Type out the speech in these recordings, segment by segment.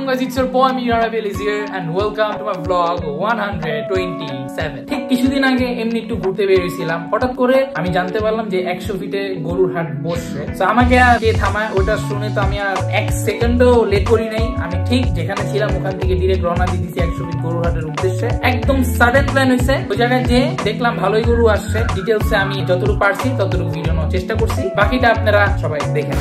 guys, it's your boy Mirabel is here and welcome to my vlog 127. ঠিক কিছুদিন আগে এমনি একটু ঘুরতে বের হইছিলাম, হঠাৎ করে আমি জানতে পারলাম যে 100 ফিটে গরুর হাট বসছে। তো আমাকে কে থামায় ওটা শুনে তো আমি আর এক সেকেন্ডও লেট করি নাই, আমি ঠিক যেখানে ছিলাম ওখান থেকে ডিরেক্ট রওনা দিয়ে দিয়েছি 100 ফিট গরুর হাটের উদ্দেশ্যে। একদম সাডেন প্ল্যান হয়েছে, ওই জায়গায় যে দেখলাম ভালোই গরু আসছে। ডিটেলসে আমি যতটুকু পারছি ততটুকু ভিডিও নেওয়ার চেষ্টা করছি, বাকিটা আপনারা সবাই দেখেন।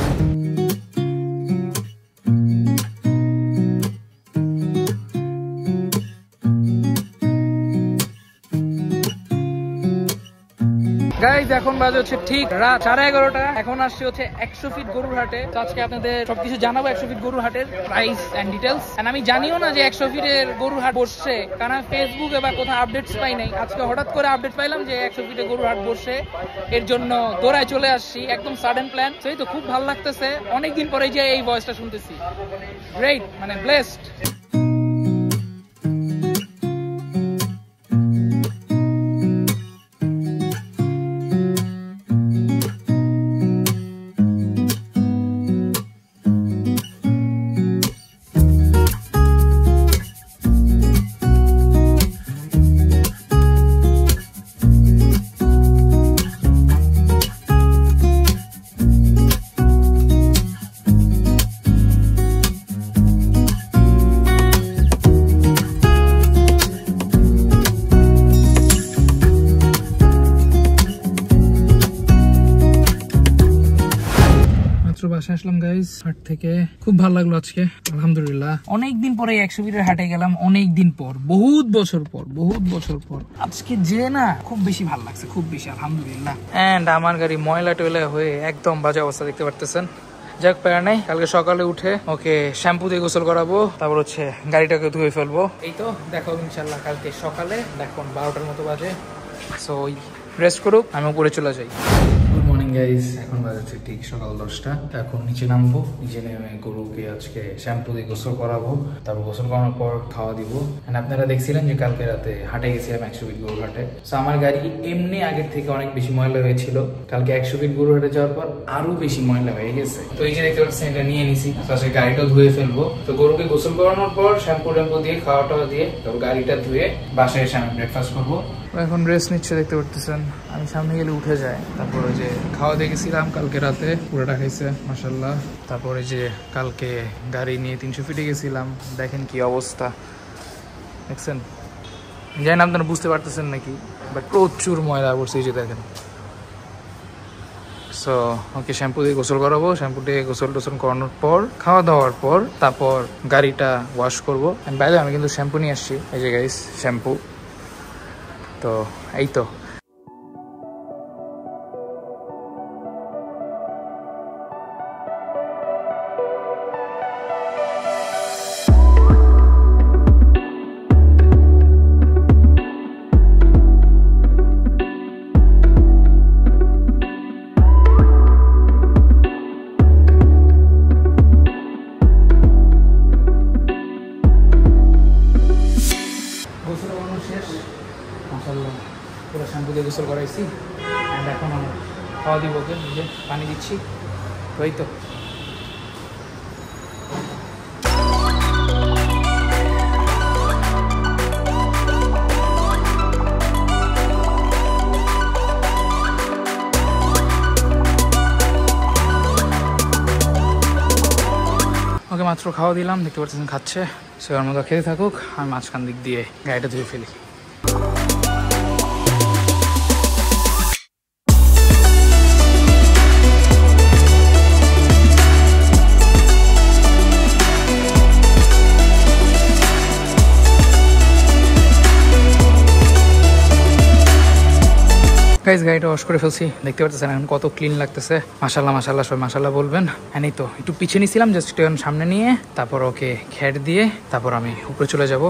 গাইজ এখন বাজে হচ্ছে ঠিক রাত 11:30। এখন আসছে হচ্ছে 100 ফিট গরুর হাটে। তো আজকে আপনাদের সবকিছু জানাবো 100 ফিট গরুর হাটের প্রাইস এন্ড ডিটেলস। এন্ড আমি জানিও না যে 100 ফিটের গরুর হাট বসছে, কারণ ফেসবুকে বা কোথাও আপডেটস পাই নাই। আজকে হঠাৎ করে আপডেট পাইলাম যে 100 ফিটে গরুর হাট বসছে, এর জন্য দৌড়ায় চলে আসছি। একদম সাডেন প্ল্যান, সেই তো খুব ভালো লাগতেছে। অনেকদিন পরে যে এই ভয়েসটা শুনতেছি, গ্রেট, মানে ব্লেসড। বাসায় আসলাম গাইজ হাট থেকে, খুব ভালো লাগলো আজকে আলহামদুলিল্লাহ। অনেকদিন পরে 100 ফিটের হাটে গেলাম, অনেকদিন পর, বহুত বছর পর আজকে যে না খুব বেশি ভালো লাগছে, খুব বেশি আলহামদুলিল্লাহ। এন্ড আমার গাড়ি ময়লা টয়লা হয়ে একদম বাজে অবস্থা দেখতে পারতেছেন। যাক প্যারা নাই, কালকে সকালে উঠে ওকে শ্যাম্পু দিয়ে গোসল করাবো, তারপর হচ্ছে গাড়িটাকে ধুয়ে ফেলবো। এই তো দেখাবো ইনশাল্লাহ কালকে সকালে, দেখুন 12টার মতো বাজে। সো রেস্ট করুক, আমি উপরে চলে যাই। গাইস এখন বাজে ঠিক সকাল 10টা। এখন নিচে নামবো, নিচে নেমে গরুকে আজকে শ্যাম্পু দিয়ে গোসল করাবো, তারপর গোসল করানোর পর খাওয়া দিব। আপনারা দেখছিলেন যে কালকে রাতে হাটে গেছিলাম 100 ফিট গরুর হাটে। তো আমার গাড়ি এমনি আগের থেকে অনেক বেশি ময়লা হয়েছিল, কালকে 100 ফিট গরুর হাটে যাওয়ার পর আরো বেশি ময়লা হয়ে গেছে। তো এই যে দেখতে পাচ্ছেন এটা নিয়ে নিছি, আজকে গাড়িটাও ধুয়ে ফেলবো। তো গরুকে গোসল করানোর পর শ্যাম্পু ট্যাম্পু দিয়ে খাওয়া টাওয়া দিয়ে তারপর গাড়িটা ধুয়ে বাসায় এসে আমি ব্রেকফাস্ট করবো। এখন রেস্ট নিচ্ছে দেখতে পারতেছেন, আমি সামনে গেলে উঠে যায়। তারপরে যে খাওয়া দেখেছিলাম কালকে রাতে পুরোটা খাইছে মাশাআল্লাহ। তারপরে যে কালকে গাড়ি নিয়ে 300 ফিটে গেছিলাম, দেখেন কি অবস্থা দেখছেন। জানি না আপনারা বুঝতে পারতেছেন নাকি, বাট প্রচুর ময়লা পড়ছে, এই যে দেখেন। সো ওকে শ্যাম্পু দিয়ে গোসল করাবো, শ্যাম্পু দিয়ে গোসল টোসল করানোর পর খাওয়া দাওয়ার পর তারপর গাড়িটা ওয়াশ করবো। বাইরে আমি কিন্তু শ্যাম্পু নিয়ে আসছি, এই যে গাইস শ্যাম্পু। তো এই তো পুরো শ্যাম্পু দিয়ে গোসল করাইছি। অ্যান্ড এখন আমি খাওয়া দিব, ওকে নিজে পানি দিচ্ছি। ওই তো ওকে মাত্র খাওয়া দিলাম, দেখতে পাচ্ছেন খাচ্ছে। সে ওর মতো খেতে থাকুক, আমি মাঝখান দিক দিয়ে গাড়িটা ধুয়ে ফেলি। গাইস গাড়িটা ওয়াশ করে ফেলছি, দেখতে পাচ্ছেন এখন কত ক্লিন লাগতেছে। মাশাআল্লাহ মাশাআল্লাহ, সবাই মাশাআল্লাহ বলবেন। এই তো একটু পিছিয়ে নিয়েছিলাম, জাস্ট এখন সামনে নিয়ে তারপর ওকে খেট দিয়ে তারপর আমি উপরে চলে যাব।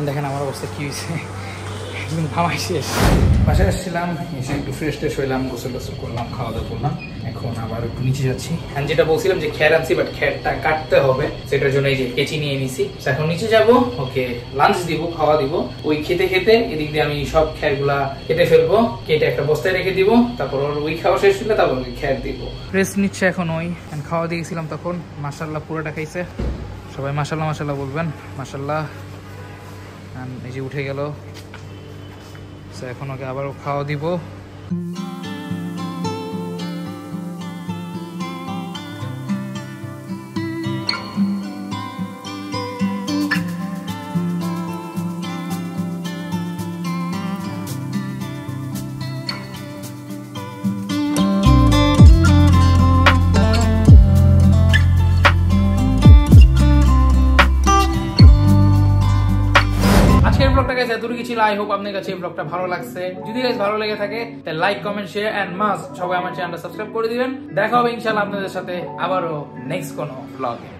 দেখেন আমার অবস্থা কি হয়েছে, একদম ঘামাই শেষ। বাসায় আসছিলাম, এসে একটু ফ্রেশ ট্রেশ হইলাম, গোসল টোসল করলাম, খাওয়া দাওয়া করলাম। এখন আবার একটু নিচে যাচ্ছি। আর যেটা বলছিলাম যে খ্যার আনছি, বাট খ্যারটা কাটতে হবে, সেটার জন্য এই যে কেচি নিয়ে নিছি। এখন নিচে যাব, ওকে লাঞ্চ দিব, খাওয়া দিব। ওই খেতে খেতে এদিক দিয়ে আমি সব খ্যারগুলা কেটে ফেলবো, কেটে একটা বস্তায় রেখে দিব। তারপর ওই খাওয়া শেষ হলে তারপর ওই খ্যার দিব। রেস্ট নিচ্ছে এখন। ওই খাওয়া দিয়েছিলাম তখন, মাশাআল্লাহ পুরোটা খাইছে, সবাই মাশাআল্লাহ মাশাআল্লাহ বলবেন, মাশাআল্লাহ। এই যে উঠে গেল, এখন ওকে আবারও খাওয়া দিব। আই হোপ আপনার কাছে এই ব্লগটা ভালো লাগছে। যদি গাইস ভালো লেগে থাকে তাহলে like, comment, share and must সবাই আমার চ্যানেলটা সাবস্ক্রাইব করে দিবেন। দেখা হবে ইনশাআল্লাহ আপনাদের সাথে আবারও নেক্সট কোনো ব্লগে।